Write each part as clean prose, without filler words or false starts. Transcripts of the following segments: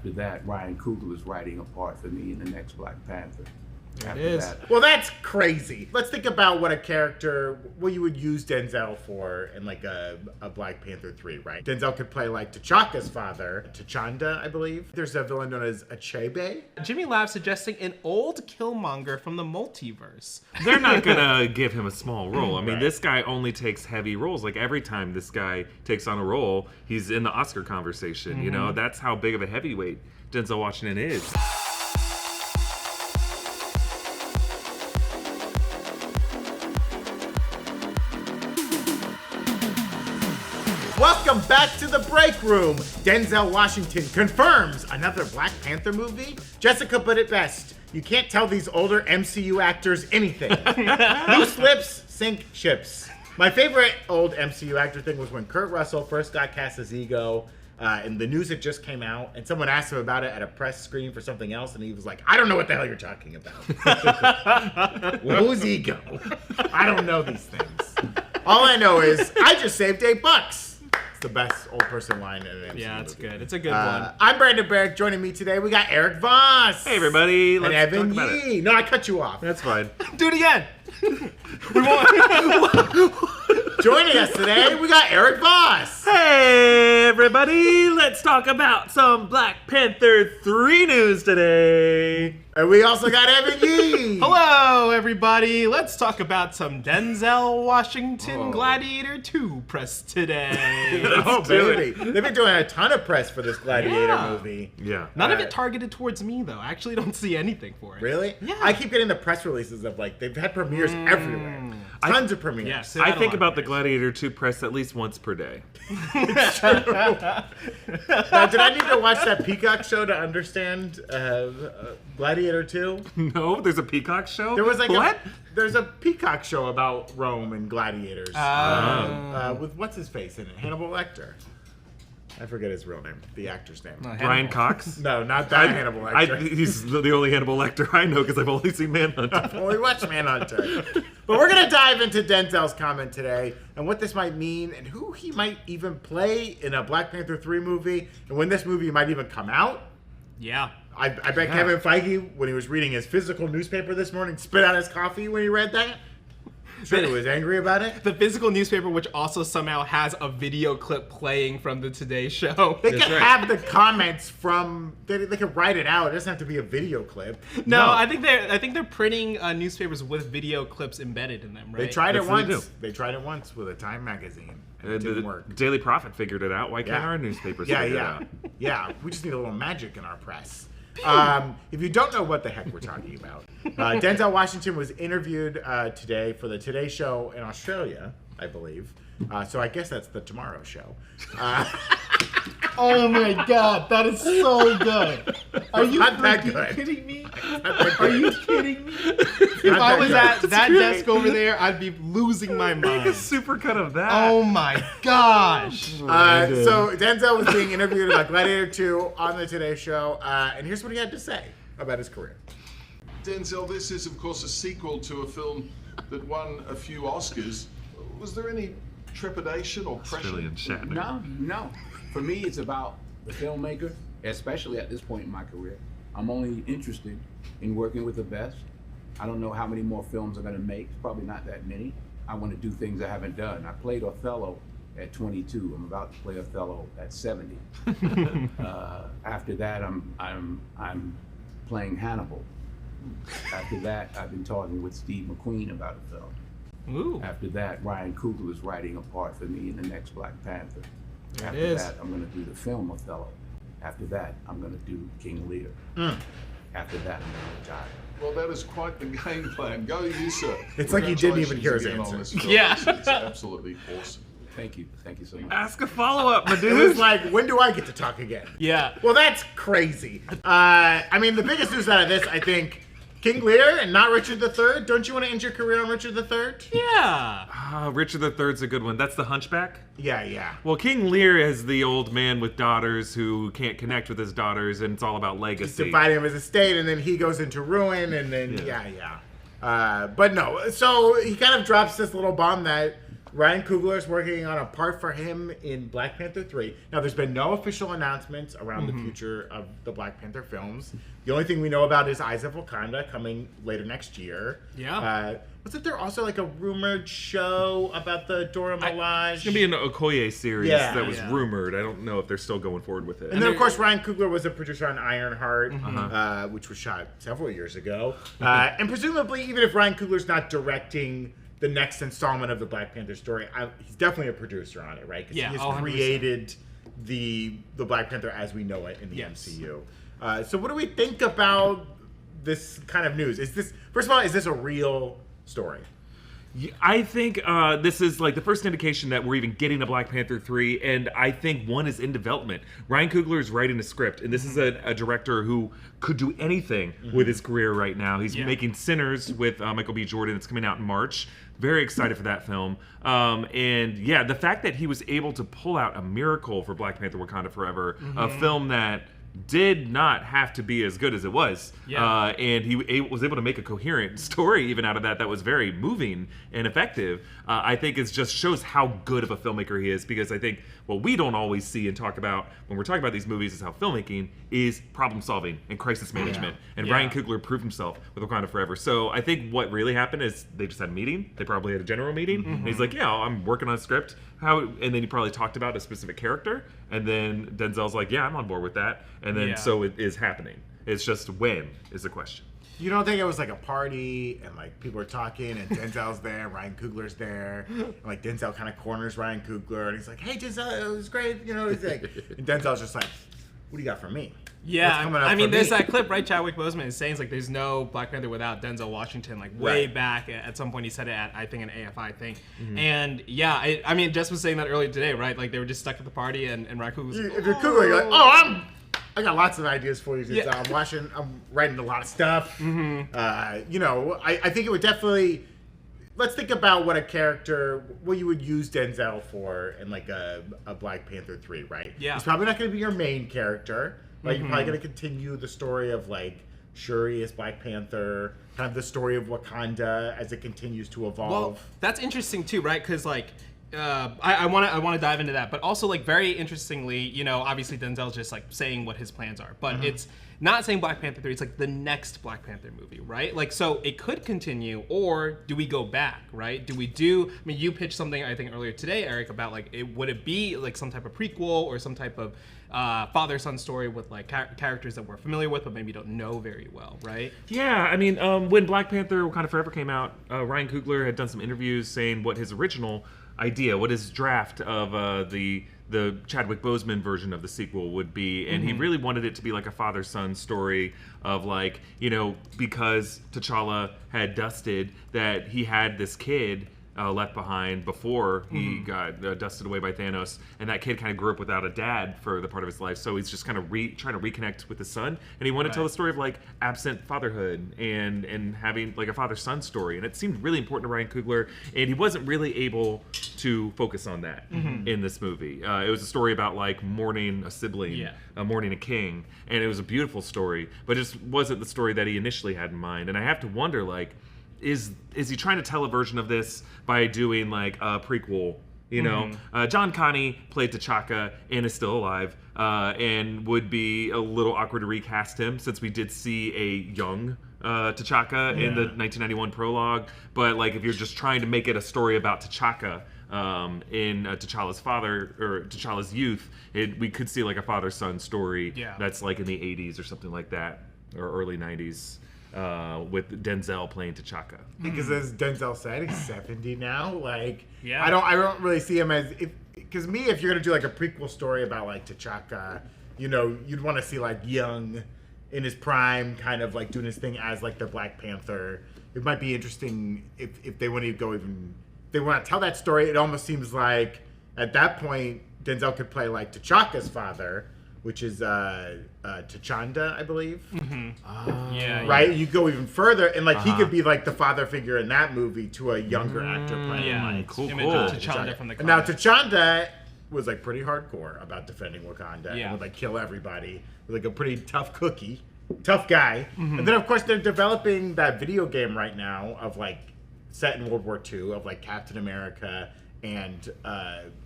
After that, Ryan Coogler is writing a part for me in the next Black Panther. Well, that's crazy. Let's think about what you would use Denzel for in like a Black Panther 3, right? Denzel could play like T'Chaka's father, T'Chanda, I believe. There's a villain known as Achebe. Jimmy Lab suggesting an old Killmonger from the multiverse. They're not gonna give him a small role. I mean, Right. This guy only takes heavy roles. Like every time this guy takes on a role, he's in the Oscar conversation. You know, that's how big of a heavyweight Denzel Washington is. Welcome back to the break room. Denzel Washington confirms another Black Panther movie. Jessica put it best. You can't tell these older MCU actors anything. Loose lips sink ships. My favorite old MCU actor thing was when Kurt Russell first got cast as Ego, and the news had just came out, and someone asked him about it at a press screening for something else, and he was like, I don't know what the hell you're talking about. Well, who's Ego? I don't know these things. All I know is I just saved $8. It's the best old person line in an MCU Yeah, it's movie. good. It's a good one. I'm Brandon Barrick. Joining me today, we got Erik Voss. Hey everybody, And let's Evan talk about Yee. it. No, I cut you off. That's fine. Do it again. Joining us today, we got Erik Voss. Hey everybody, let's talk about some Black Panther 3 news today. And we also got Evan Yee. Hello, everybody. Let's talk about some Denzel Washington Gladiator 2 press today. Oh, baby. They've been doing a ton of press for this Gladiator movie. Yeah. None of it targeted towards me, though. I actually don't see anything for it. Really? Yeah. I keep getting the press releases of like, they've had premieres everywhere. Tons of premieres. Yes. I think about the Gladiator 2 press at least once per day. Now, did I need to watch that Peacock show to understand Gladiator 2? No, there's a Peacock show? There was like what? there's a Peacock show about Rome and gladiators with what's his face in it, Hannibal Lecter. I forget his real name, the actor's name. Brian Cox? No, not that Hannibal Lecter. He's the only Hannibal Lecter I know because I've only seen Manhunt. I've only watched Manhunter. But we're gonna dive into Denzel's comment today and what this might mean and who he might even play in a Black Panther 3 movie and when this movie might even come out. Yeah. I bet Kevin Feige, when he was reading his physical newspaper this morning, spit out his coffee when he read that. Sure, he was angry about it. The physical newspaper, which also somehow has a video clip playing from the Today Show. They can have the comments from. They can write it out. It doesn't have to be a video clip. No, I think they're printing newspapers with video clips embedded in them. Right? They tried it That's what they once. do. They tried it once with a Time magazine. And it The didn't work. Daily Prophet figured it out. Why can't Yeah. our newspapers Yeah, figure it yeah, out? yeah. We just need a little magic in our press. If you don't know what the heck we're talking about, Denzel Washington was interviewed today for the Today Show in Australia, I believe. So I guess that's the Tomorrow Show. Oh my God, that is so good. Are you Not that freaking good. kidding me? Are Are you kidding me? If I was at that desk over there, I'd be losing my Make a mind. supercut of that. Oh my gosh. So Denzel was being interviewed about Gladiator 2 on the Today Show, and here's what he had to say about his career. Denzel, this is of course a sequel to a film that won a few Oscars. Was there any trepidation or pressure? Australian Shatner. No. For me, it's about the filmmaker, especially at this point in my career. I'm only interested in working with the best. I don't know how many more films I'm gonna make, probably not that many. I want to do things I haven't done. I played Othello at 22. I'm about to play Othello at 70. After that, I'm playing Hannibal. After that, I've been talking with Steve McQueen about a film. Ooh. After that, Ryan Coogler is writing a part for me in the next Black Panther. After is. that, I'm going to do the film Othello. After that, I'm going to do King Lear. After that, I'm going to retire. Well, that is quite the game plan. Go you, sir. It's like you didn't even hear his Congratulations answer. again on this film. Yeah. It's absolutely awesome. Thank you so much. Ask a follow-up, my It dude. was like, when do I get to talk again? Yeah. Well, that's crazy. I mean, the biggest news out of this, I think, King Lear and not Richard III. Don't you want to end your career on Richard III? Yeah. Richard III's a good one. That's the Hunchback? Yeah. Well, King Lear is the old man with daughters who can't connect with his daughters, and it's all about He's legacy. dividing his estate, and then he goes into ruin, and then, yeah. But no, so he kind of drops this little bomb that Ryan Coogler is working on a part for him in Black Panther 3. Now, there's been no official announcements around the future of the Black Panther films. The only thing we know about is Eyes of Wakanda coming later next year. Yeah. Wasn't there also like a rumored show about the Dora Milaje? It's gonna be an Okoye series that was rumored. I don't know if they're still going forward with it. And then, of course, Ryan Coogler was a producer on Ironheart, which was shot several years ago. And presumably, even if Ryan Coogler's not directing the next installment of the Black Panther story, he's definitely a producer on it, right? Because he has 100%. created the Black Panther as we know it in the MCU. So what do we think about this kind of news? First of all, is this a real story? I think this is like the first indication that we're even getting a Black Panther 3, and I think one is in development. Ryan Coogler is writing a script, and this is a director who could do anything with his career right now. He's making Sinners with Michael B. Jordan. It's coming out in March. Very excited for that film. And yeah, the fact that he was able to pull out a miracle for Black Panther Wakanda Forever, a film that did not have to be as good as it was. And he was able to make a coherent story even out of that was very moving and effective. I think it just shows how good of a filmmaker he is, because I think what we don't always see and talk about when we're talking about these movies is how filmmaking is problem solving and crisis management. And Ryan Coogler proved himself with Wakanda Forever. So I think what really happened is they just had a meeting. They probably had a general meeting. And he's like, yeah, I'm working on a script. And then he probably talked about a specific character. And then Denzel's like, yeah, I'm on board with that. And then so it is happening. It's just when is the question. You don't think it was like a party and like people are talking and Denzel's there, Ryan Coogler's there, and like Denzel kind of corners Ryan Coogler and he's like, "Hey Denzel, it was great," you know. He's like, and Denzel's just like, "What do you got for me?" Yeah, I mean, there's that clip, right? Chadwick Boseman is saying like, "There's no Black Panther without Denzel Washington." Like way back at some point, he said it at I think an AFI thing, and yeah, I mean, Jess was saying that earlier today, right? Like they were just stuck at the party, and Ryan Coogler was like, if you're Coogler, you're like, I got lots of ideas for you. Denzel. I'm writing a lot of stuff. You know, I think it would definitely. Let's think about what you would use Denzel for in like a Black Panther 3, right? Yeah. He's probably not going to be your main character. Like, you're probably going to continue the story of like Shuri as Black Panther, kind of the story of Wakanda as it continues to evolve. Well, that's interesting too, right? Because like, I want to dive into that, but also like very interestingly, you know, obviously Denzel's just like saying what his plans are, but it's not saying Black Panther 3. It's like the next Black Panther movie, right? Like, so it could continue, or do we go back, right? Do we do? I mean, you pitched something I think earlier today, Eric, about like would it be like some type of prequel or some type of father-son story with like characters that we're familiar with but maybe don't know very well, right? Yeah, I mean, when Black Panther Wakanda Forever came out, Ryan Coogler had done some interviews saying what his original idea, what his draft of the Chadwick Boseman version of the sequel would be, and he really wanted it to be like a father-son story of like, you know, because T'Challa had dusted, that he had this kid left behind before he got dusted away by Thanos, and that kid kind of grew up without a dad for the part of his life, so he's just kind of trying to reconnect with his son, and he wanted to tell the story of like absent fatherhood and having like a father-son story, and it seemed really important to Ryan Coogler, and he wasn't really able to focus on that in this movie. It was a story about like mourning a sibling, mourning a king, and it was a beautiful story, but it just wasn't the story that he initially had in mind, and I have to wonder like, is he trying to tell a version of this by doing like a prequel? You know, John Connie played T'Chaka and is still alive, and would be a little awkward to recast him since we did see a young T'Chaka in the 1991 prologue. But like, if you're just trying to make it a story about T'Chaka in T'Challa's father or T'Challa's youth, we could see like a father-son story that's like in the 80s or something like that, or early 90s. With Denzel playing T'Chaka. Because as Denzel said, he's 70 now. Like, I don't really see him as because if you're gonna do like a prequel story about like T'Chaka, you know, you'd want to see like young, in his prime, kind of like doing his thing as like the Black Panther. It might be interesting if they want to go even. If they want to tell that story. It almost seems like at that point Denzel could play like T'Chaka's father, which is T'Chanda, I believe. Right? You go even further, and like he could be like the father figure in that movie to a younger actor playing like cool. T'Chanda from the comics. And now T'Chanda was like pretty hardcore about defending Wakanda and would like kill everybody. Was like a pretty tough guy. And then of course they're developing that video game right now of like set in World War II of like Captain America and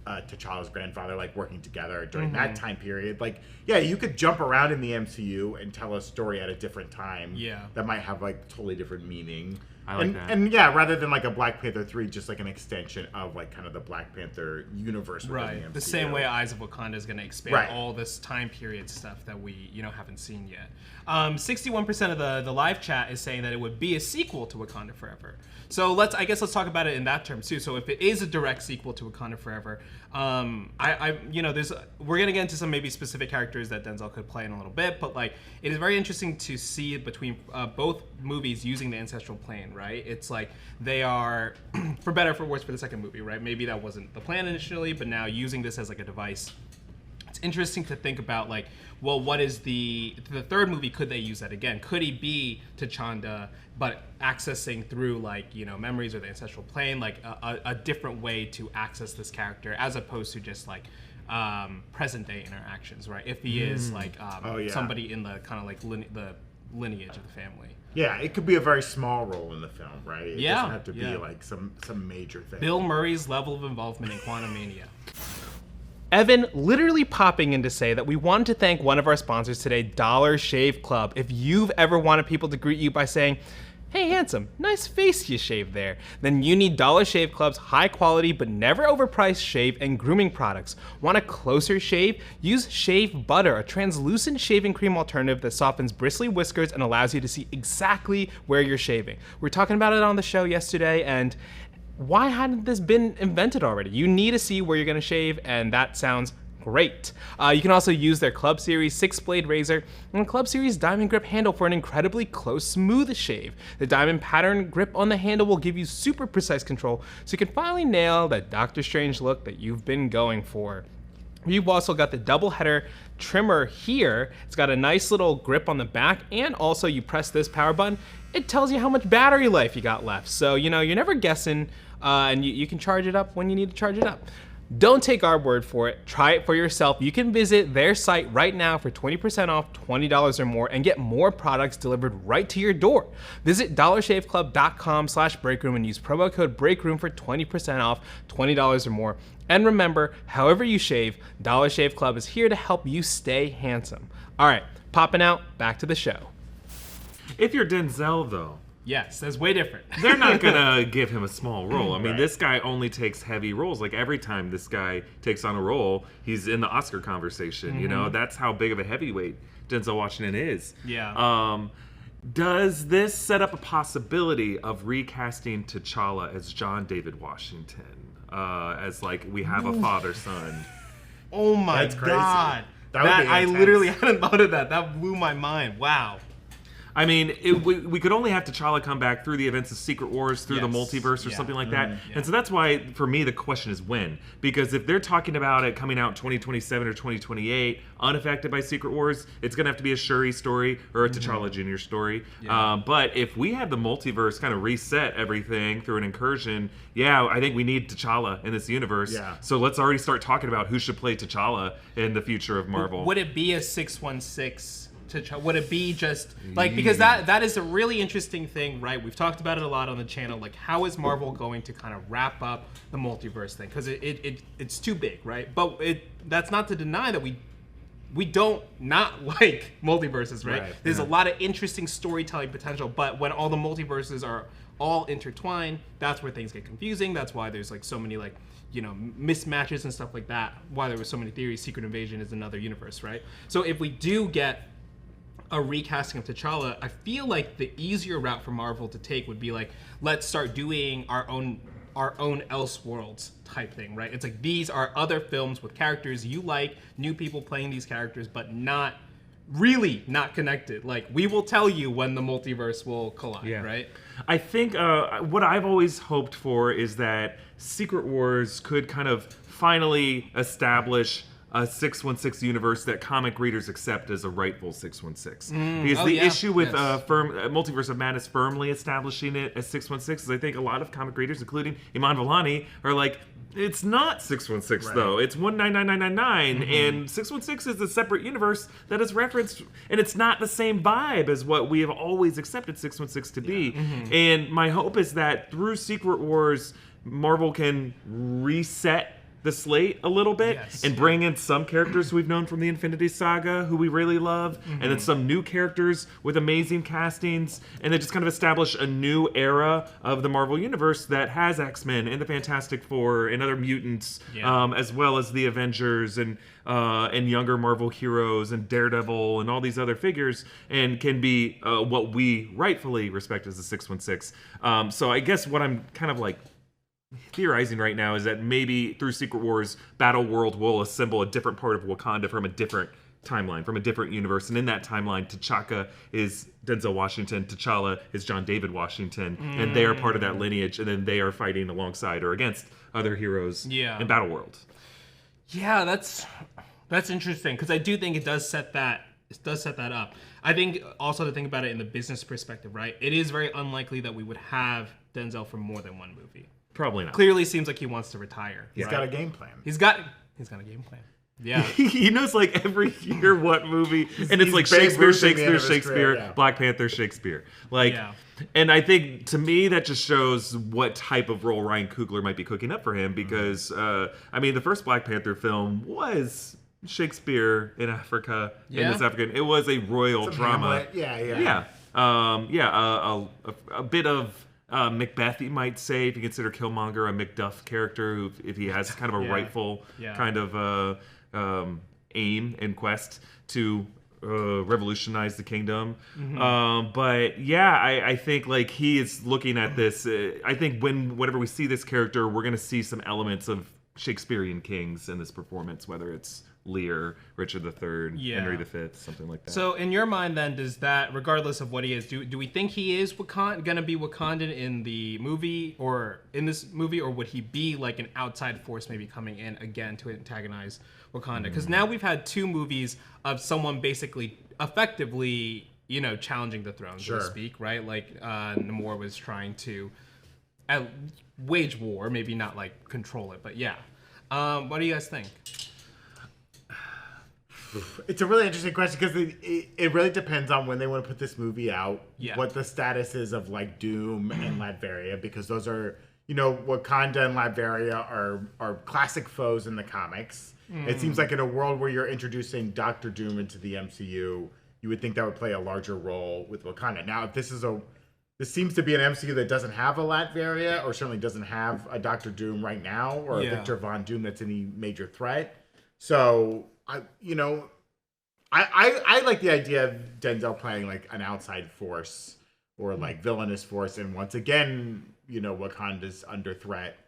T'Challa's grandfather like working together during that time period. Like, yeah, you could jump around in the MCU and tell a story at a different time. Yeah. That might have like totally different meaning. I like that. And yeah, rather than like a Black Panther 3, just like an extension of like kind of the Black Panther universe within the MCU. The same way Eyes of Wakanda is going to expand Right. all this time period stuff that we haven't seen yet. 61% of the live chat is saying that it would be a sequel to Wakanda Forever. So let's talk about it in that term too. So if it is a direct sequel to Wakanda Forever, we're gonna get into some maybe specific characters that Denzel could play in a little bit, but like it is very interesting to see between both movies using the ancestral plane, right? It's like they are, for better or for worse, for the second movie, right? Maybe that wasn't the plan initially, but now using this as like a device. It's interesting to think about, like, well, what is the third movie? Could they use that again? Could he be T'Challa, but accessing through like memories or the ancestral plane, like a different way to access this character as opposed to just like present day interactions, right? If he is like somebody in the kind of like the lineage of the family. Yeah, it could be a very small role in the film, right? It Yeah, doesn't have to be yeah. like some major thing. Bill Murray's level of involvement in Quantumania. Evan literally popping in to say that we wanted to thank one of our sponsors today, Dollar Shave Club. If you've ever wanted people to greet you by saying, "Hey handsome, nice face you shaved there," then you need Dollar Shave Club's high quality but never overpriced shave and grooming products. Want a closer shave? Use Shave Butter, a translucent shaving cream alternative that softens bristly whiskers and allows you to see exactly where you're shaving. We were talking about it on the show yesterday, and why hadn't this been invented already? You need to see where you're gonna shave, and that sounds great. You can also use their Club Series 6-blade razor and Club Series Diamond Grip handle for an incredibly close, smooth shave. The diamond pattern grip on the handle will give you super precise control, so you can finally nail that Doctor Strange look that you've been going for. You've also got the double header trimmer here. It's got a nice little grip on the back, and also you press this power button, it tells you how much battery life you got left. So, you're never guessing, and you can charge it up when you need to charge it up. Don't take our word for it. Try it for yourself. You can visit their site right now for 20% off, $20 or more, and get more products delivered right to your door. Visit dollarshaveclub.com/breakroom and use promo code breakroom for 20% off, $20 or more. And remember, however you shave, Dollar Shave Club is here to help you stay handsome. All right, popping out, back to the show. If you're Denzel, though, Yes, that's way different. they're not gonna give him a small role. I mean, Right. this guy only takes heavy roles. Like every time this guy takes on a role, he's in the Oscar conversation. That's how big of a heavyweight Denzel Washington is. Yeah. Does this set up a possibility of recasting T'Challa as John David Washington? As like we have a father-son. Oh my That's crazy. God. That would be I intense. literally hadn't thought of that. That blew my mind. Wow. I mean, we could only have T'Challa come back through the events of Secret Wars, through the Yes. multiverse or Yeah. something like that. And so that's why, for me, the question is when. Because if they're talking about it coming out 2027 or 2028, unaffected by Secret Wars, it's going to have to be a Shuri story or a T'Challa Jr. story. Yeah. But if we have the multiverse kind of reset everything through an incursion, I think we need T'Challa in this universe. Yeah. So let's already start talking about who should play T'Challa in the future of Marvel. Would it be a 616? Would it be just like, because that is a really interesting thing, right? We've talked about it a lot on the channel. Like, how is Marvel going to kind of wrap up the multiverse thing? Because it's too big, right? But that's not to deny that we don't not like multiverses, right? Right, There's a lot of interesting storytelling potential, but when all the multiverses are all intertwined, that's where things get confusing. That's why there's like so many like mismatches and stuff like that. Why there were so many theories. Secret Invasion is another universe, right? So if we do get a recasting of T'Challa, I feel like the easier route for Marvel to take would be like, let's start doing our own Elseworlds type thing, right? It's like, these are other films with characters you like, new people playing these characters, but not connected. Like, we will tell you when the multiverse will collide, right? I think what I've always hoped for is that Secret Wars could kind of finally establish a 616 universe that comic readers accept as a rightful 616. Because the issue with Multiverse of Madness firmly establishing it as 616 is I think a lot of comic readers, including Iman Vellani, are like, it's not 616 though. It's 199999, and 616 is a separate universe that is referenced, and it's not the same vibe as what we have always accepted 616 to be. And my hope is that through Secret Wars, Marvel can reset the slate a little bit and bring in some characters we've known from the Infinity Saga who we really love, and then some new characters with amazing castings, and then just kind of establish a new era of the Marvel Universe that has X-Men and the Fantastic Four and other mutants, as well as the Avengers and younger Marvel heroes and Daredevil and all these other figures, and can be what we rightfully respect as the 616. So I guess what I'm kind of like theorizing right now is that maybe through Secret Wars, Battle World will assemble a different part of Wakanda from a different timeline, from a different universe. And in that timeline, T'Chaka is Denzel Washington, T'Challa is John David Washington, and they are part of that lineage, and then they are fighting alongside or against other heroes in Battle World. Yeah, that's interesting, because I do think it does set that up. I think also to think about it in the business perspective, right? It is very unlikely that we would have Denzel for more than one movie. Probably not. Clearly seems like he wants to retire. He's got a game plan. He's got a game plan. Yeah. He knows like every year what movie, and it's like Babe Shakespeare, Ruth at the end Shakespeare, of his Shakespeare, career, yeah. Black Panther, Shakespeare. Like, and I think to me that just shows what type of role Ryan Coogler might be cooking up for him, because I mean the first Black Panther film was Shakespeare in Africa, in this African. It was a royal drama. Hamlet. A bit of Macbeth, you might say, if you consider Killmonger a Macduff character, who, if he has kind of a rightful kind of aim and quest to revolutionize the kingdom. But yeah, I think like he is looking at this. I think whenever we see this character, we're going to see some elements of Shakespearean kings in this performance, whether it's Lear, Richard III, Henry V, something like that. So in your mind then, does that, regardless of what he is, do we think he is gonna be Wakandan in the movie, or in this movie, or would he be like an outside force maybe coming in again to antagonize Wakanda? Because now we've had 2 movies of someone basically effectively, challenging the throne, so to speak, right? Like Namor was trying to wage war, maybe not like control it, but yeah. What do you guys think? It's a really interesting question, because it really depends on when they want to put this movie out, what the status is of like Doom and Latveria, because those are, Wakanda and Latveria are classic foes in the comics. It seems like in a world where you're introducing Doctor Doom into the MCU, you would think that would play a larger role with Wakanda. Now, if this seems to be an MCU that doesn't have a Latveria, or certainly doesn't have a Doctor Doom right now, or a Victor Von Doom that's any major threat. So I like the idea of Denzel playing like an outside force, or like villainous force, and once again, Wakanda's under threat,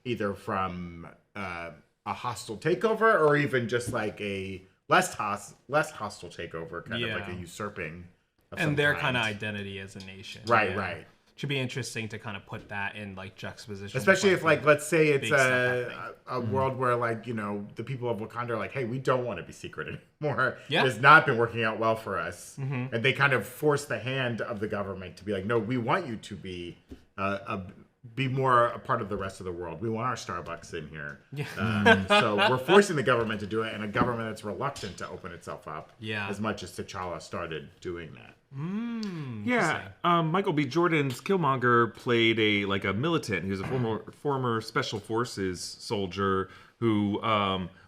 either from a hostile takeover, or even just like a less hostile takeover, kind of like a usurping of and their kind of identity as a nation. Right. Should be interesting to kind of put that in like juxtaposition. Especially if like, let's say it's a world where like, the people of Wakanda are like, hey, we don't want to be secret anymore. It has not been working out well for us. And they kind of force the hand of the government to be like, no, we want you to be more a part of the rest of the world. We want our Starbucks in here. So we're forcing the government to do it, and a government that's reluctant to open itself up as much as T'Challa started doing that. Michael B. Jordan's Killmonger played a militant. He was a former special forces soldier who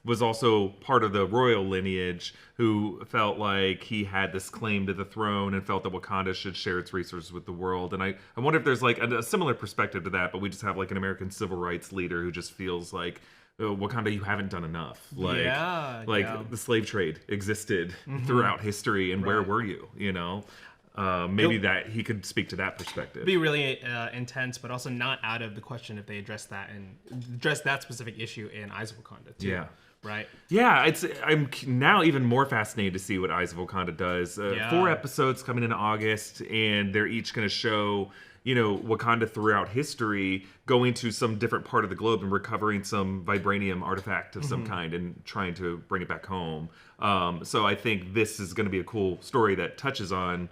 was also part of the royal lineage, who felt like he had this claim to the throne and felt that Wakanda should share its resources with the world. And I wonder if there's like a similar perspective to that, but we just have like an American civil rights leader who just feels like, Wakanda, you haven't done enough. The slave trade existed throughout history, and where were you? Maybe that he could speak to that perspective. Be really intense, but also not out of the question if they address that specific issue in Eyes of Wakanda too. Yeah. Right. Yeah, I'm now even more fascinated to see what Eyes of Wakanda does. 4 episodes coming in August, and they're each going to show Wakanda throughout history, going to some different part of the globe and recovering some vibranium artifact of some kind and trying to bring it back home. So I think this is going to be a cool story that touches on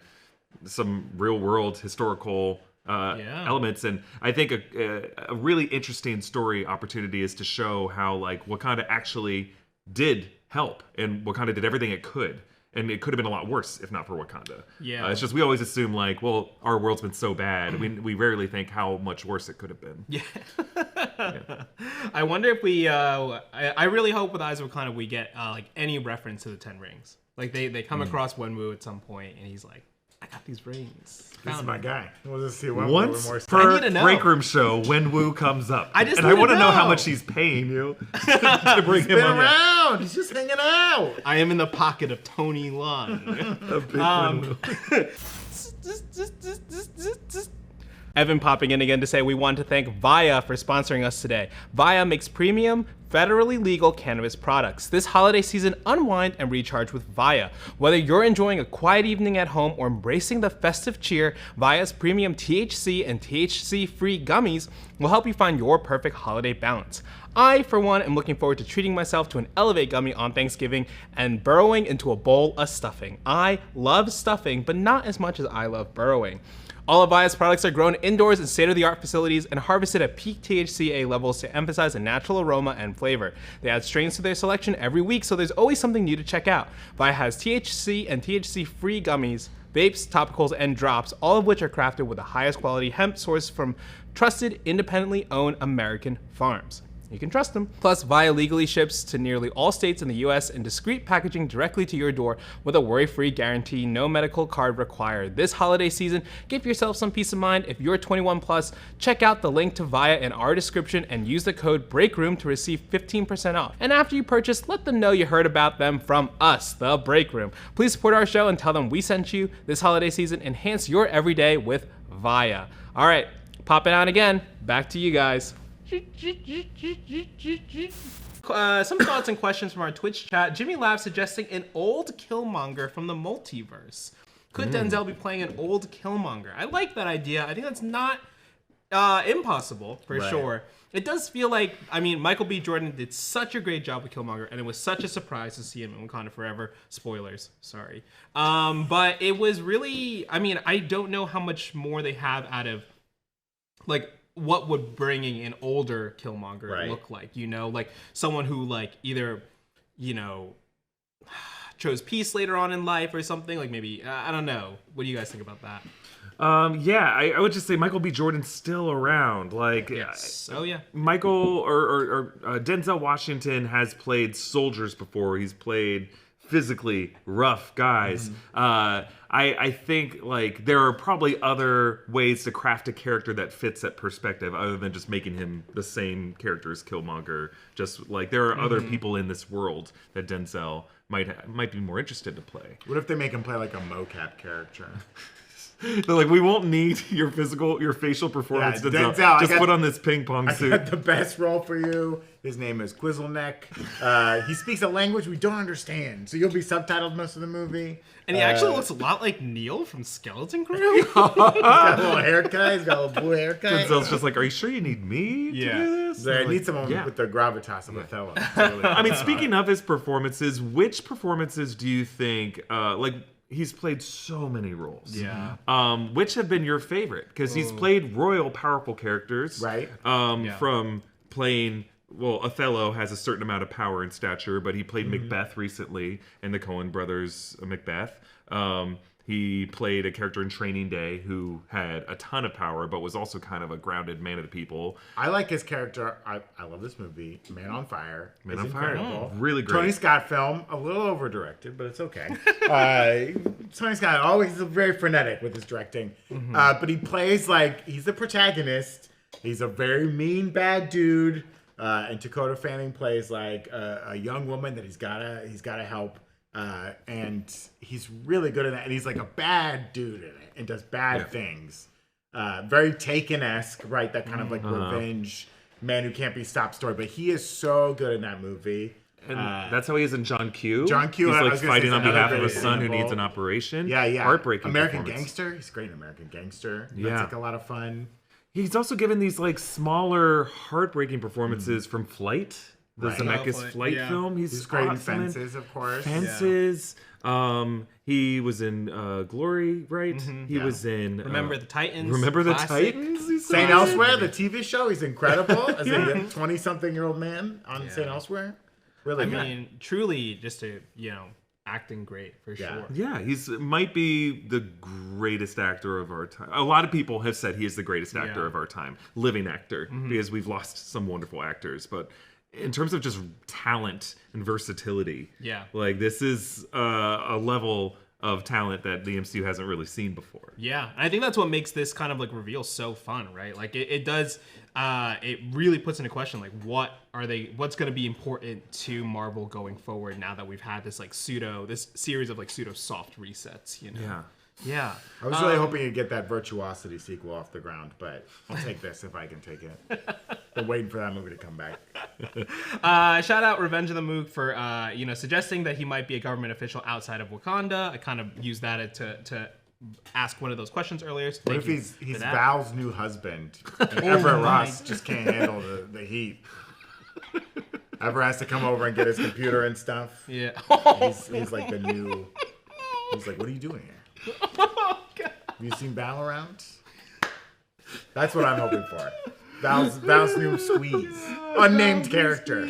some real world historical elements, and I think a really interesting story opportunity is to show how like Wakanda actually did help, and Wakanda did everything it could And it could have been a lot worse if not for Wakanda. Yeah. It's just we always assume like, well, our world's been so bad. We rarely think how much worse it could have been. Yeah. I wonder if we. I really hope with Eyes of Wakanda we get like any reference to the Ten Rings. Like they come across Wenwu at some point, and he's like, "I got these rings." This is my guy. We'll just see one Once more. I per need to know. Breakroom show, when Wu comes up. I just and need I to want to know how know. much he's paying you to bring him Been on. around. He's just hanging out. I am in the pocket of Tony Lung. A big Wenwu. Evan popping in again to say we want to thank Via for sponsoring us today. Via makes premium, federally legal cannabis products. This holiday season, unwind and recharge with Via. Whether you're enjoying a quiet evening at home or embracing the festive cheer, Via's premium THC and THC-free gummies will help you find your perfect holiday balance. I, for one, am looking forward to treating myself to an Elevate gummy on Thanksgiving and burrowing into a bowl of stuffing. I love stuffing, but not as much as I love burrowing. All of Via's products are grown indoors in state-of-the-art facilities and harvested at peak THCA levels to emphasize a natural aroma and flavor. They add strains to their selection every week, so there's always something new to check out. Via has THC and THC-free gummies, vapes, topicals, and drops, all of which are crafted with the highest quality hemp sourced from trusted, independently owned American farms. You can trust them. Plus, Via legally ships to nearly all states in the US in discreet packaging directly to your door with a worry-free guarantee, no medical card required. This holiday season, give yourself some peace of mind. If you're 21 plus, check out the link to Via in our description and use the code BREAKROOM to receive 15% off. And after you purchase, let them know you heard about them from us, the Breakroom. Please support our show and tell them we sent you this holiday season. Enhance your everyday with Via. All right, popping out again. Back to you guys. Some thoughts and questions from our Twitch chat. Jimmy Lab suggesting an old Killmonger from the multiverse. Could Denzel be playing an old Killmonger? I like that idea. I think that's not impossible, for sure. It does feel like, I mean, Michael B. Jordan did such a great job with Killmonger, and it was such a surprise to see him in Wakanda Forever. Spoilers, sorry. But it was really, I mean, I don't know how much more they have out of, like, what would bringing an older Killmonger look like, you know? Like, someone who, like, either, you know, chose peace later on in life or something. Like, maybe, I don't know. What do you guys think about that? Yeah, I would just say Michael B. Jordan's still around. Like, yes. Oh, yeah. Michael or Denzel Washington has played soldiers before. He's played physically rough guys. I think like there are probably other ways to craft a character that fits that perspective other than just making him the same character as Killmonger. Just like there are other people in this world that Denzel might be more interested to play. What if they make him play like a mocap character? They're like, we won't need your facial performance. Yeah, Denzel. Just put on this ping pong suit. I got the best role for you. His name is Quizzleneck. He speaks a language we don't understand, so you'll be subtitled most of the movie. And he actually looks a lot like Neil from Skeleton Crew. He's got a little haircut. He's got a little blue haircut. Denzel's just like, are you sure you need me to do this? I need someone with the gravitas of Othello. Really I mean, speaking of his performances, which performances do you think, like, he's played so many roles. Yeah. Which have been your favorite? Because he's played royal, powerful characters. Right. From playing, well, Othello has a certain amount of power and stature, but he played Macbeth recently in the Coen brothers' Macbeth. He played a character in Training Day who had a ton of power, but was also kind of a grounded man of the people. I like his character. I love this movie. Man on Fire. Man on Fire. Incredible. Really great. Tony Scott film. A little over-directed, but it's okay. Tony Scott always is very frenetic with his directing. But he plays like, he's the protagonist. He's a very mean, bad dude. And Dakota Fanning plays like a young woman that he's gotta help. And he's really good at that. And he's like a bad dude in it and does bad things. Very Taken-esque, right? That kind of like revenge, man who can't be stopped story. But he is so good in that movie. And that's how he is in John Q. John Q. He's I like was gonna fighting say on behalf of a another son who example. needs an operation. Yeah. Heartbreaking American performance. Gangster. He's great in American Gangster. Yeah. That's like a lot of fun. He's also given these like smaller, heartbreaking performances from Flight, the Zemeckis Flight film. He's great in awesome Fences, of course. Fences. He was in Glory, right? He was in Remember the Titans. Remember the Classic. Titans? He's so St. good. Elsewhere, the TV show. He's incredible as a 20-something-year-old man on St. Elsewhere. Really I good. mean, truly, just to, you know, acting great for Yeah. sure. Yeah, might be the greatest actor of our time. A lot of people have said he is the greatest actor of our time, living actor, because we've lost some wonderful actors. But in terms of just talent and versatility, like this is a level of talent that the MCU hasn't really seen before. Yeah, and I think that's what makes this kind of like reveal so fun, right? Like it does, it really puts into question like what's going to be important to Marvel going forward now that we've had this like this series of like pseudo soft resets, you know? Yeah. Yeah. I was really hoping you'd get that Virtuosity sequel off the ground, but I'll take this if I can take it. Been waiting for that movie to come back. Shout out Revenge of the Moog for suggesting that he might be a government official outside of Wakanda. I kind of used that to ask one of those questions earlier. So What if he's that. Val's new husband and Everett Ross just can't handle the heat? Everett has to come over and get his computer and stuff. Yeah. He's like the new. He's like, what are you doing here? Oh, God. Have you seen Val around? That's what I'm hoping for. Val's new squeeze. Unnamed character.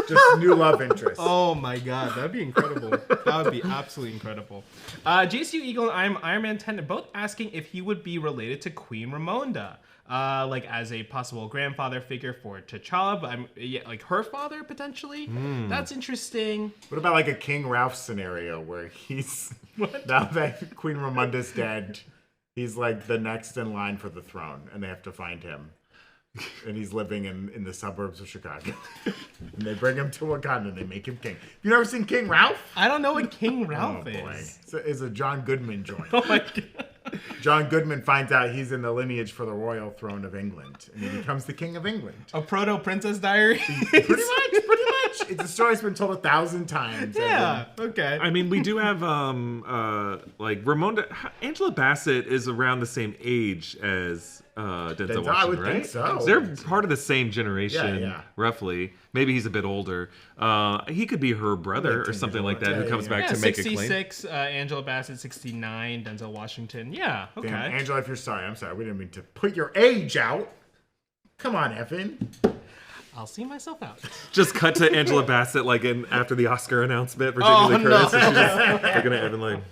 Just new love interest. Oh my god, that'd be incredible. That would be absolutely incredible. JCU Eagle and I'm Iron Man 10 both asking if he would be related to Queen Ramonda. Like as a possible grandfather figure for T'Challa, but like her father potentially. That's interesting. What about like a King Ralph scenario where he's now that Queen Ramonda's dead, he's like the next in line for the throne, and they have to find him, and he's living in the suburbs of Chicago, and they bring him to Wakanda and they make him king. You never seen King Ralph? I don't know what King Ralph Boy. is. It's a John Goodman joint. Oh my god. John Goodman finds out he's in the lineage for the royal throne of England, and he becomes the king of England. A proto Princess Diary. Pretty much. It's a story that's been told 1,000 times. Yeah. Okay. I mean, we do have like Ramonda. Angela Bassett is around the same age as Denzel Washington, I would right? think so. They're part of the same generation, Yeah. roughly. Maybe he's a bit older. He could be her brother Like or 10 something years like that, older. who comes Yeah, back to make a claim. 66, Angela Bassett, 69, Denzel Washington. Yeah, okay. Damn, Angela, if you're sorry, I'm sorry. We didn't mean to put your age out. Come on, Evan. I'll see myself out. Just cut to Angela Bassett, like after the Oscar announcement for Jamie Lee Curtis. And she's just looking at Evan like,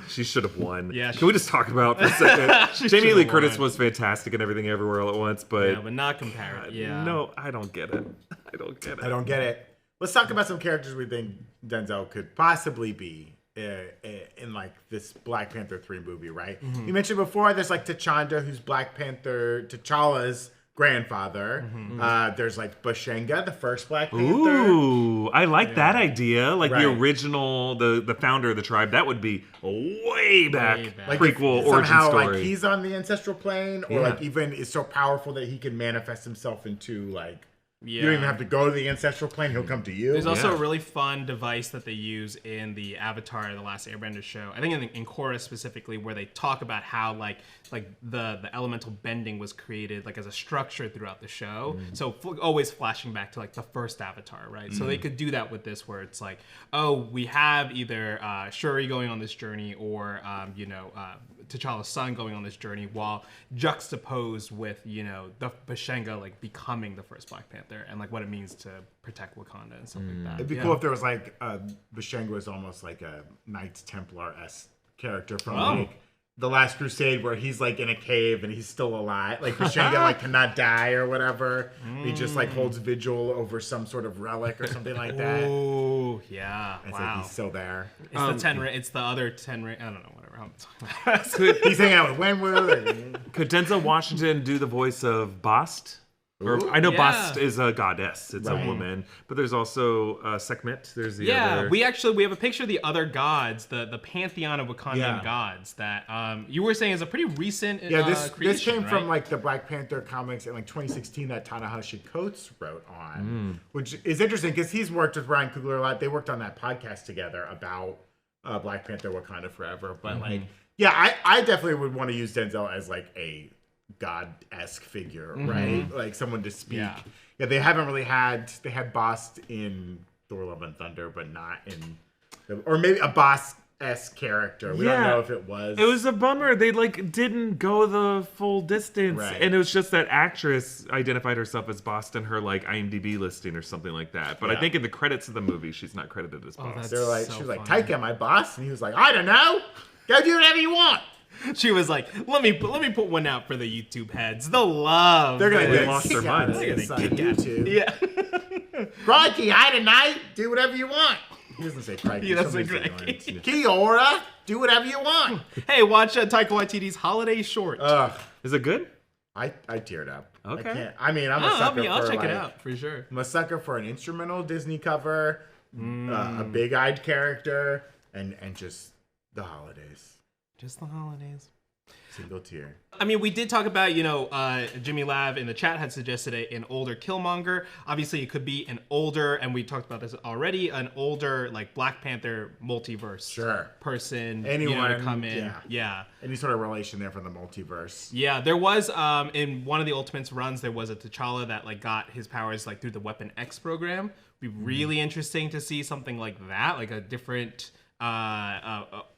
she should have won. Yeah, Can we just talk about for a second? Jamie Lee should've Curtis won. was fantastic and everything everywhere all at once, but Yeah, but not compare it. Yeah. no, I don't get it. I don't get it. Let's talk about some characters we think Denzel could possibly be in like this Black Panther 3 movie, right? You mentioned before there's like T'Challa, who's Black Panther, T'Challa's grandfather. There's like Bashenga, the first Black Panther. Ooh, I like that idea. Like the Right. original, the founder of the tribe. That would be a way back Like prequel if origin somehow story. like he's on the ancestral plane, or Yeah. like even is so powerful that he can manifest himself into like you Yeah. don't even have to go to the ancestral plane; he'll come to you. There's also Yeah. a really fun device that they use in the Avatar: The Last Airbender show. I think in Korra specifically, where they talk about how like the elemental bending was created like as a structure throughout the show. So always flashing back to like the first Avatar, right? So they could do that with this, where it's like, oh, we have either Shuri going on this journey, or T'Challa's son going on this journey, while juxtaposed with the Bashenga like becoming the first Black Panther, and like what it means to protect Wakanda and stuff like that. It'd be cool if there was like Bashenga was almost like a Knights Templar-esque character from like The Last Crusade, where he's like in a cave and he's still alive. Like Bashenga like cannot die or whatever. He just like holds vigil over some sort of relic or something like that. Oh yeah! It's Wow. like he's still there. It's the 10 ring. It's the other 10 ring. I don't know. Whatever. I'm talking about. He's hanging out with Wenwu. Could Denzel Washington do the voice of Bast? Or I know Yeah. Bast is a goddess; it's Right. a woman. But there's also Sekhmet. There's the Yeah, other. we have a picture of the other gods, the pantheon of Wakandan Yeah. gods that you were saying is a pretty recent Yeah, this creation, came from right? like the Black Panther comics in like 2016 that Ta-Nehisi Coates wrote on, which is interesting because he's worked with Ryan Coogler a lot. They worked on that podcast together about Black Panther Wakanda Forever. But like, yeah, I definitely would want to use Denzel as like a god-esque figure, right? Like someone to speak. Yeah, they haven't really they had Bast in Thor: Love and Thunder, but not in, or maybe a Bast character. We don't know if it was. It was a bummer. They didn't go the full distance, Right. and it was just that actress identified herself as Boss in her IMDb listing or something like that. But I think in the credits of the movie, she's not credited as Boss. They're like, so she was like, funny. Taika, my boss, and he was like, I don't know. Go do whatever you want. She was like, let me put one out for the YouTube heads. The love. They're gonna They get lost their kicked out of minds. this on YouTube. Yeah. Crikey, I tonight. Do whatever you want. He doesn't say crikey. He doesn't say Somebody crikey. says Kiora, do whatever you want. Hey, watch Taika Waititi's holiday short. Is it good? I teared up. Okay. I can't. I mean, I'm a sucker I'll for check it out for sure. I'm a sucker for an instrumental Disney cover, a big-eyed character, and just the holidays. Just the holidays. Single tear. I mean, we did talk about, Jimmy Lav in the chat had suggested an older Killmonger. Obviously, it could be an older, and we talked about this already, an older, Black Panther multiverse person. Anyone to come in. Yeah. Any sort of relation there from the multiverse. Yeah, there was, in one of the Ultimates runs, there was a T'Challa that, got his powers, through the Weapon X program. It'd be really interesting to see something like that, a different...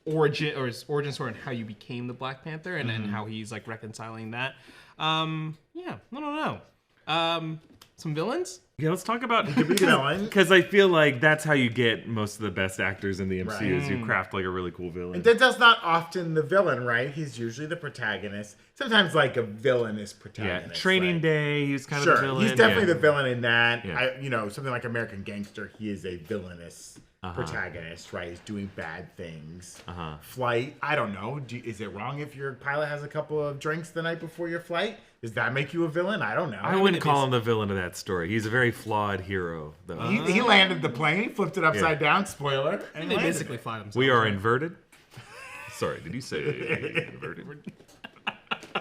origin story and how you became the Black Panther and how he's reconciling that. I don't know. Some villains? Yeah, let's talk about villain. because I feel like that's how you get most of the best actors in the MCU is you craft a really cool villain. And Denzel's not often the villain, right? He's usually the protagonist. Sometimes a villainous protagonist. Yeah, Training Day, he was kind of the villain. He's definitely the villain in that. Yeah. Something like American Gangster, he is a villainous protagonist, right? He's doing bad things. Flight, I don't know. Is it wrong if your pilot has a couple of drinks the night before your flight? Does that make you a villain? I don't know. I wouldn't call him the villain of that story. He's a very flawed hero, though. He landed the plane, he flipped it upside down, spoiler. And They landed basically it. fly themselves. We are inverted. Sorry, did you say inverted?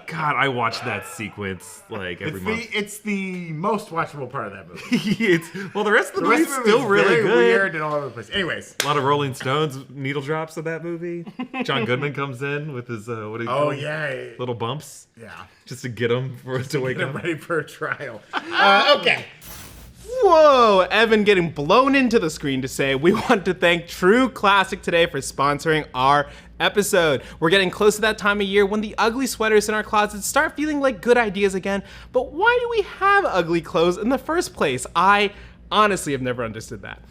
God, I watched that sequence every month. It's the most watchable part of that movie. The rest of the movie is is still really very good. weird and all over the place. Anyways. A lot of Rolling Stones needle drops in that movie. John Goodman comes in with his what do you call them? Yeah. Little bumps. Yeah. Just to get him to wake Get him up. ready for a trial. Okay. Whoa, Evan getting blown into the screen to say we want to thank True Classic today for sponsoring our episode. We're getting close to that time of year when the ugly sweaters in our closets start feeling like good ideas again. But why do we have ugly clothes in the first place? I honestly have never understood that.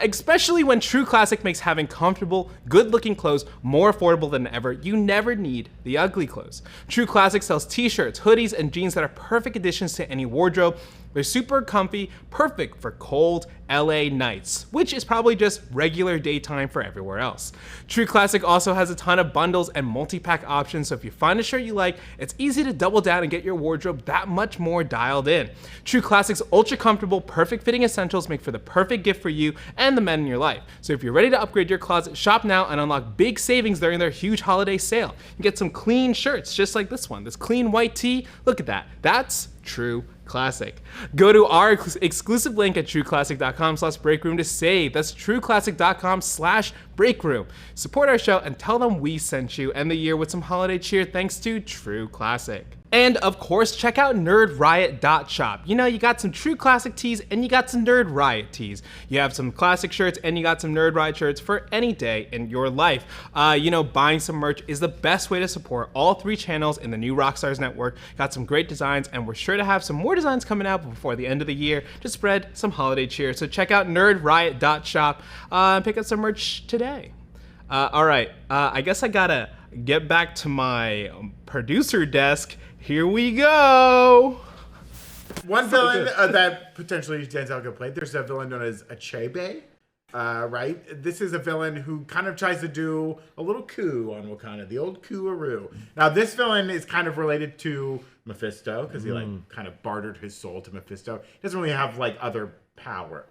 Especially when True Classic makes having comfortable, good-looking clothes more affordable than ever, you never need the ugly clothes. True Classic sells t-shirts, hoodies, and jeans that are perfect additions to any wardrobe. They're super comfy, perfect for cold LA nights, which is probably just regular daytime for everywhere else. True Classic also has a ton of bundles and multi-pack options, so if you find a shirt you like, it's easy to double down and get your wardrobe that much more dialed in. True Classic's ultra comfortable, perfect fitting essentials make for the perfect gift for you and the men in your life. So if you're ready to upgrade your closet, shop now and unlock big savings during their huge holiday sale. You get some clean shirts, just like this one, this clean white tee. Look at that. That's True Classic. Go to our exclusive link at trueclassic.com/breakroom to save. That's trueclassic.com/breakroom. Support our show and tell them we sent you. End the year with some holiday cheer thanks to True Classic. And of course, check out nerdriot.shop. You know, you got some True Classic tees and you got some Nerd Riot tees. You have some classic shirts and you got some Nerd Riot shirts for any day in your life. Buying some merch is the best way to support all three channels in the new Rockstars network. Got some great designs and we're sure to have some more designs coming out before the end of the year to spread some holiday cheer. So check out nerdriot.shop and pick up some merch today. All right, I guess I gotta get back to my producer desk. Here we go. One villain that potentially Denzel could play. There's a villain known as Achebe, right? This is a villain who kind of tries to do a little coup on Wakanda, the old coup-aroo. Now, this villain is kind of related to Mephisto because he kind of bartered his soul to Mephisto. He doesn't really have otherworldly powers.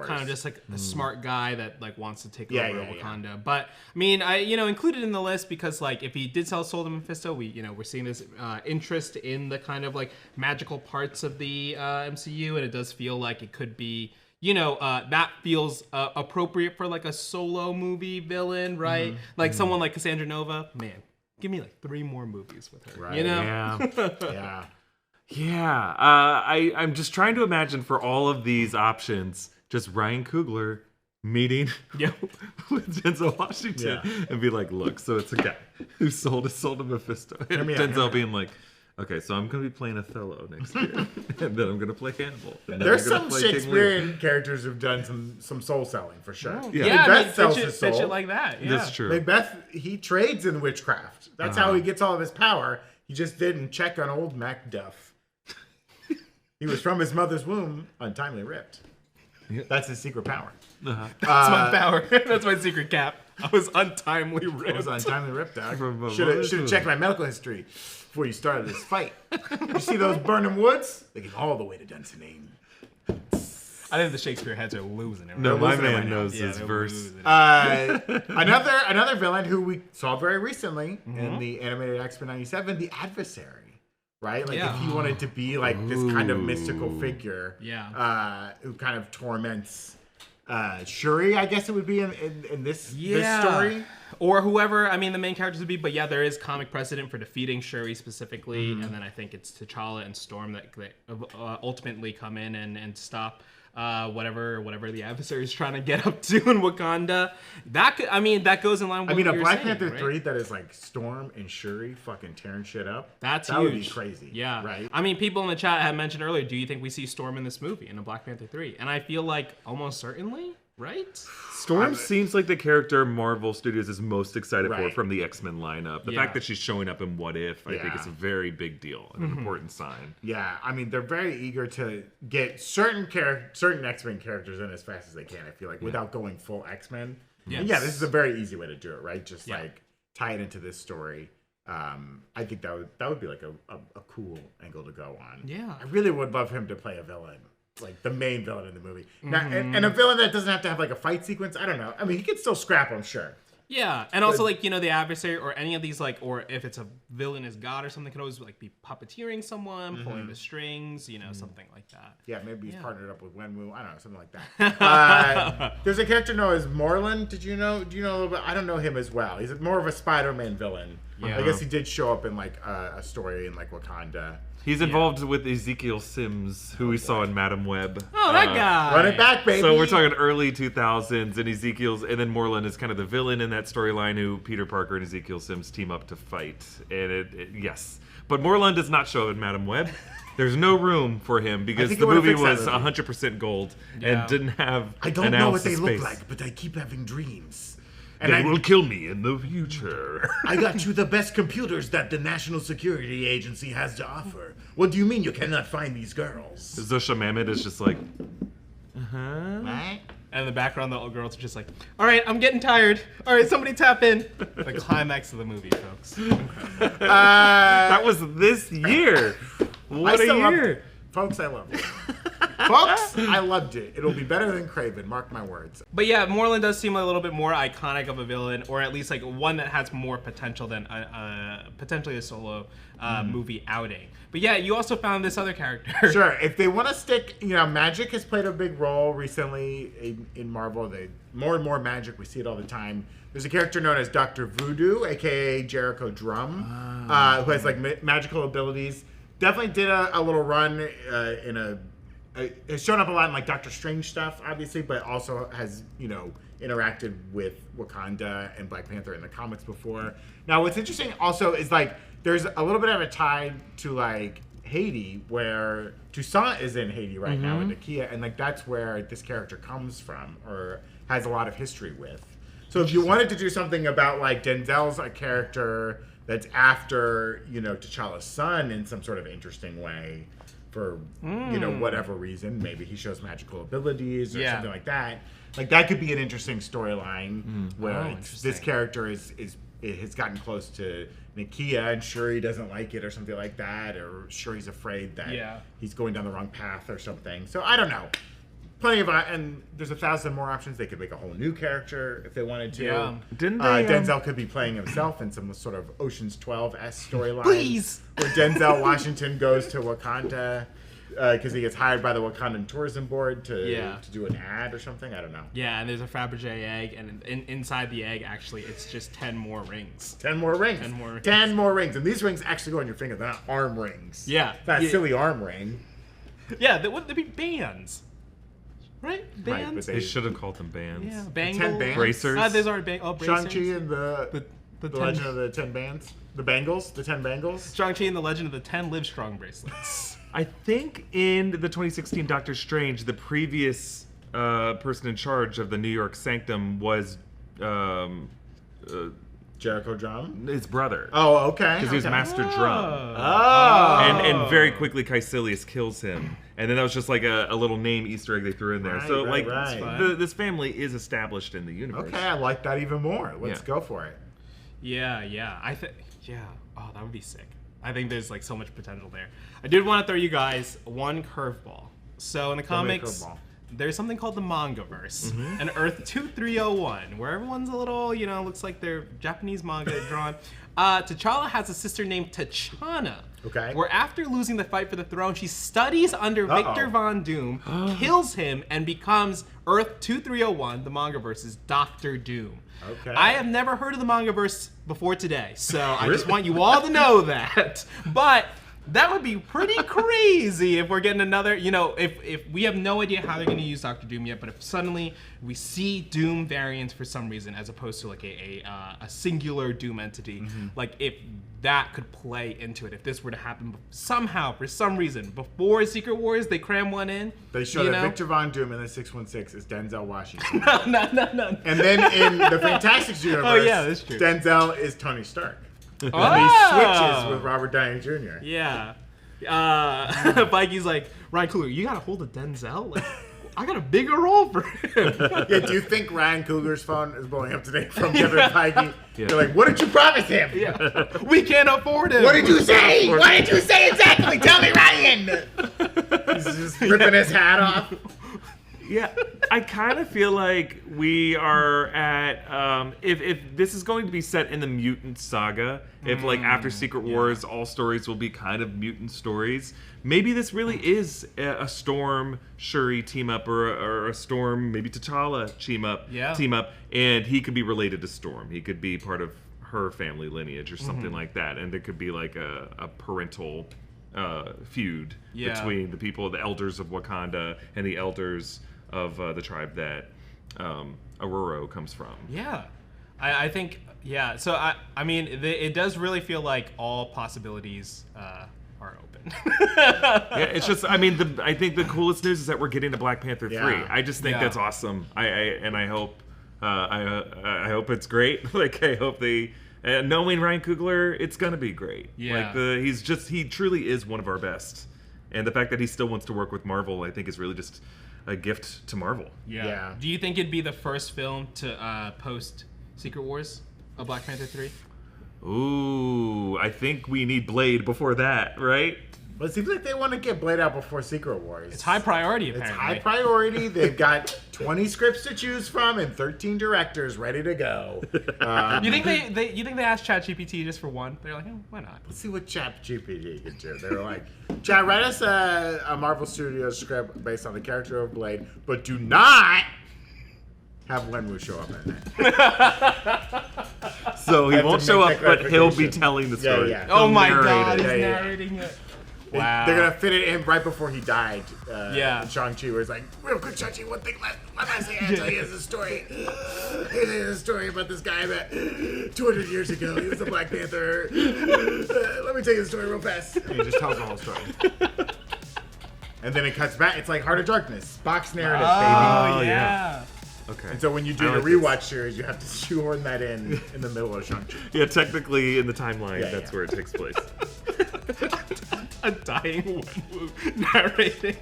Kind of just like a smart guy that wants to take over Wakanda. Yeah. But I mean, I included in the list because if he did sell soul to Mephisto, we're seeing this interest in the kind of magical parts of the MCU, and it does feel like it could be. That feels appropriate for a solo movie villain, right? Someone like Cassandra Nova, man, give me 3 more movies with her. Right. Yeah. I'm just trying to imagine for all of these options, just Ryan Coogler meeting Yeah. with Denzel Washington and be like, look, so it's a guy who sold his soul to Mephisto. And Denzel being like, okay, so I'm going to be playing Othello next year, and then I'm going to play Hannibal. There's some Shakespearean characters who've done some soul selling for sure. Yeah, Macbeth sells his pitch soul. it like that. Yeah. That's true. Macbeth, he trades in witchcraft. That's how he gets all of his power. He just didn't check on old Macduff. He was from his mother's womb, untimely ripped. That's his secret power. That's my power. That's my secret cap. I was untimely ripped. I was untimely ripped, dog. From Should have checked my medical history before you started this fight. You see those burning woods? They get all the way to Dunsinane. I think the Shakespeare heads are losing it. No, Right? my losing it man right now. knows Yeah, his they're verse. losing it. Another villain who we saw very recently in the animated X-Men '97, the Adversary. Right? Like if he wanted to be like this kind of mystical figure who kind of torments Shuri, I guess it would be in this story. Or whoever, I mean, the main characters would be, but yeah, there is comic precedent for defeating Shuri specifically, and then I think it's T'Challa and Storm that ultimately come in and stop whatever the adversary is trying to get up to in Wakanda. That goes in line with I mean, what a you're Black saying, Panther right? 3 that is like Storm and Shuri fucking tearing shit up. That huge. Would be crazy. Yeah. Right? I mean, people in the chat had mentioned earlier, do you think we see Storm in this movie, in a Black Panther 3? And I feel like almost certainly, right? Storm seems like the character Marvel Studios is most excited for Right. from the X-Men lineup. The fact that she's showing up in What If, I think is a very big deal and an important sign. Yeah, I mean, they're very eager to get certain X-Men characters in as fast as they can, I feel like, without going full X-Men. Yes. And yeah, this is a very easy way to do it, right? Just like tie it into this story. I think that would be like a cool angle to go on. Yeah. I really would love him to play a villain. Like the main villain in the movie. Now, and a villain that doesn't have to have like a fight sequence. I don't know. I mean, he could still scrap, I'm sure. Yeah, and also like, you know, the adversary or any of these like, or if it's a villain as God or something, could always like be puppeteering someone, pulling the strings, you know, something like that. Yeah, maybe he's partnered up with Wenwu. I don't know, something like that. There's a character known as Morlun. Do you know a little bit? I don't know him as well. He's more of a Spider-Man villain. Yeah. I guess he did show up in like a story in like Wakanda. He's involved with Ezekiel Sims, who we saw in Madam Web. Oh, that guy! Run it back, baby. So we're talking early 2000s, and and then Morlun is kind of the villain in that storyline who Peter Parker and Ezekiel Sims team up to fight. And yes. But Morlun does not show up in Madam Web. There's no room for him because the movie was 100% gold and didn't have I don't an know ounce what they of look space. like, but I keep having dreams. And They will kill me in the future. I got you the best computers that the National Security Agency has to offer. What do you mean you cannot find these girls? Zusha Mammoth is just like, What? And in the background, the little girls are just like, all right, I'm getting tired. All right, somebody tap in. The climax of the movie, folks. that was this year. What a year. Folks, I loved it. Folks, I loved it. It'll be better than Kraven, mark my words. But yeah, Morlun does seem a little bit more iconic of a villain, or at least like one that has more potential than potentially a solo movie outing. But yeah, you also found this other character. Sure, if they want to stick, you know, magic has played a big role recently in Marvel. More and more magic, we see it all the time. There's a character known as Dr. Voodoo, aka Jericho Drum, who has like magical abilities. Definitely did a little run has shown up a lot in like Doctor Strange stuff, obviously, but also has, you know, interacted with Wakanda and Black Panther in the comics before. Now, what's interesting also is like there's a little bit of a tie to like Haiti, where Toussaint is in Haiti right now in Nakia, and like that's where this character comes from or has a lot of history with. So if you wanted to do something about like Denzel's a character that's after, you know, T'Challa's son in some sort of interesting way for, you know, whatever reason, maybe he shows magical abilities or something like that. Like that could be an interesting storyline where this character has gotten close to Nakia and Shuri doesn't like it or something like that, or Shuri's afraid that he's going down the wrong path or something. So I don't know. Plenty of, and there's 1,000 more options. They could make a whole new character if they wanted to. Yeah. Didn't they, Denzel could be playing himself in some sort of Ocean's 12-esque storyline. Please! Where Denzel Washington goes to Wakanda because he gets hired by the Wakandan Tourism Board to do an ad or something. I don't know. Yeah, and there's a Fabergé egg, and inside the egg, actually, it's just 10 more rings. 10 more rings. 10 more rings. 10 more rings. And these rings actually go on your finger. They're not arm rings. Yeah. That silly arm ring. Yeah, wouldn't they be bands? right? Right, Bands. but They should have called them bands. Yeah, bangles. 10 bands? Bracers. There's our bracers. Shang-Chi and the 10 Legend of the 10 Bands? The Bangles? The 10 Bangles? Shang-Chi and the Legend of the 10 Livestrong bracelets. I think in the 2016 Doctor Strange, the previous person in charge of the New York Sanctum was Jericho Drum? his brother. Oh, okay. Because he was Master Drum. Oh. And very quickly Caecilius kills him. And then that was just like a little name Easter egg they threw in there. Right, so right, like right. this family is established in the universe. Okay, I like that even more. Let's Yeah. go for it. Yeah. Oh, that would be sick. I think there's like so much potential there. I did want to throw you guys one curveball. So in the Throw me a comics, curveball. there's something called the Mangaverse, Mm-hmm. and Earth 2301, where everyone's a little, looks like they're Japanese manga drawn. T'Challa has a sister named T'Chana. Okay. Where after losing the fight for the throne, she studies under Victor Von Doom, kills him, and becomes Earth 2301, the Mangaverse's Doctor Doom. Okay. I have never heard of the Mangaverse before today, so I just want you all to know that. But that would be pretty crazy if we're getting another, if we have no idea how they're going to use Doctor Doom yet, but if suddenly we see Doom variants for some reason as opposed to like a singular Doom entity, like if that could play into it, if this were to happen somehow, for some reason, before Secret Wars, they cram one in. They show that Victor Von Doom in the 616 is Denzel Washington. No. And then in the Fantastic universe, that's true. Denzel is Tony Stark. And Oh! he switches with Robert Downey Jr. Yeah. Mikey's like, Ryan Coogler, you got a hold of Denzel? Like, I got a bigger role for him. Yeah, do you think Ryan Coogler's phone is blowing up today from Kevin Feige? They're like, what did you promise him? Yeah. We can't afford him. What did you say? What did you say exactly? Tell me, Ryan! He's just ripping his hat off. Yeah, I kind of feel like we are at if this is going to be set in the mutant saga, if like after Secret Wars, all stories will be kind of mutant stories. Maybe this really is a Storm Shuri team up, or a Storm maybe T'Challa team up, and he could be related to Storm. He could be part of her family lineage or something like that, and there could be like a parental feud between the people, the elders of Wakanda, and the elders of the tribe that Ororo comes from. Yeah. I think, yeah. So, I mean, it does really feel like all possibilities are open. Yeah, it's just, I mean, I think the coolest news is that we're getting to Black Panther 3. I just think that's awesome. I hope I hope it's great. Like, I hope they, knowing Ryan Coogler, it's gonna be great. Yeah. Like, he truly is one of our best. And the fact that he still wants to work with Marvel, I think, is really just a gift to Marvel. Yeah. Do you think it'd be the first film to post Secret Wars of Black Panther 3? Ooh, I think we need Blade before that, right? But it seems like they want to get Blade out before Secret Wars. It's high priority, apparently. It's high priority. They've got 20 scripts to choose from and 13 directors ready to go. You think they asked ChatGPT just for one? They're like, why not? Let's see what ChatGPT can do. They were like, Chat, write us a Marvel Studios script based on the character of Blade, but do not have Wenwu show up in it. So he have won't to show up, make that but he'll be clarification. telling the story. Yeah. Oh my narrate God, it. he's Yeah. narrating it. Wow. They're gonna fit it in right before he died. Yeah. In Shang-Chi, where it's like, real quick, Shang-Chi, one last thing I gotta tell you is a story. Here's a story about this guy that 200 years ago, he was a Black Panther. Let me tell you the story real fast. And he just tells the whole story. And then it cuts back. It's like Heart of Darkness, box narrative, baby. Oh, yeah. Okay. And so when you do I the like this. rewatch series, you have to shoehorn that in the middle of Shang-Chi. Yeah, technically in the timeline, Yeah, that's yeah. where it takes place. A dying Wenwu narrating.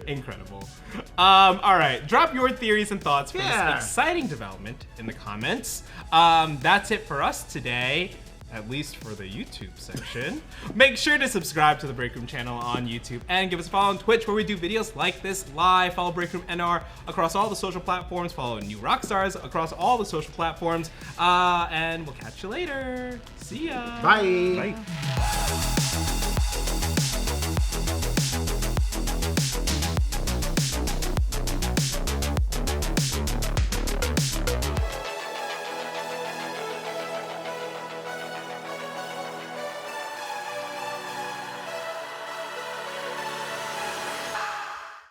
Incredible. All right, drop your theories and thoughts for Yeah. this exciting development in the comments. That's it for us today, at least for the YouTube section. Make sure to subscribe to the Breakroom channel on YouTube and give us a follow on Twitch, where we do videos like this live. Follow Breakroom NR across all the social platforms. Follow New Rockstars across all the social platforms. And we'll catch you later. See ya. Bye. Bye.